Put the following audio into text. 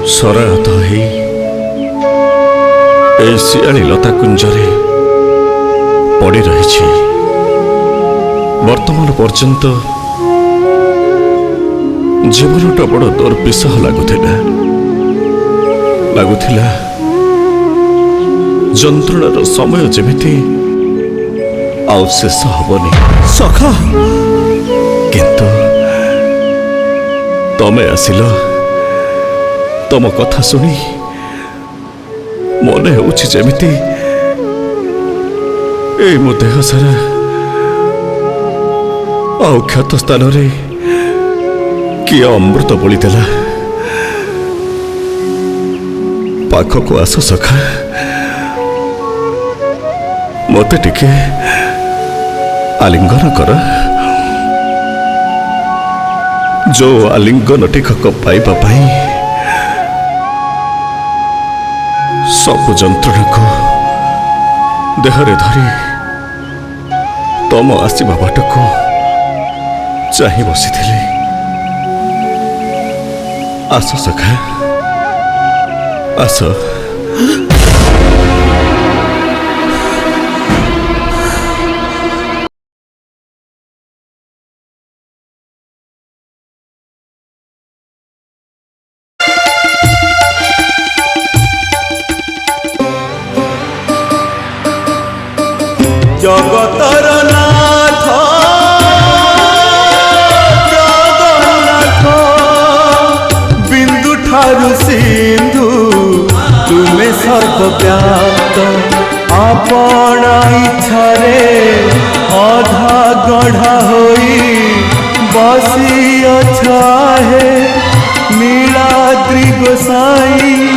ସରାହତ ହେଇ এই ଶିଆଳି ଲତା କୁଞ୍ଜରେ ପଡ଼ି ରହିଛି। ବର୍ତ୍ତମାନ ପର୍ଯ୍ୟନ୍ତ ଜୀବନଟା ବଡ଼ ଦୁର୍ବିସହ ଲାଗୁଥିଲା। ଯନ୍ତ୍ରଣାର ସମୟ ଯେମିତି ଆଉ ଶେଷ ହବନି ସଖା। କିନ୍ତୁ ତମେ ଆସିଲ, ତମ କଥା ଶୁଣି ମନେ ହେଉଛି ଯେମିତି ଏଇ ମୋ ଦେହ ସାରା ଆଉ କ୍ଷତ ସ୍ଥାନରେ କିଏ ଅମୃତ ବୋଳିଦେଲା। ପାଖକୁ ଆସ ସଖା, ମତେ ଟିକେ ଆଲିଙ୍ଗନ କର। ଯୋଉ ଆଲିଙ୍ଗନ ଟିକକ ପାଇବା ପାଇଁ ସବୁ ଯନ୍ତ୍ରଣାକୁ ଦେହରେ ଧରି ତମ ଆସିବା ବାଟକୁ ଚାହିଁ ବସିଥିଲି। ଆସ ସଖା, ଆସ। জগতর নাথ জগন্নাথ, বিন্দু ঠারু সিন্ধু তুমে সর্বব্যাপ্ত। আপনা ইচ্ছারে অধা গঢ়া হই বসিଅଛ হে নীলাদ্রি গোসাই।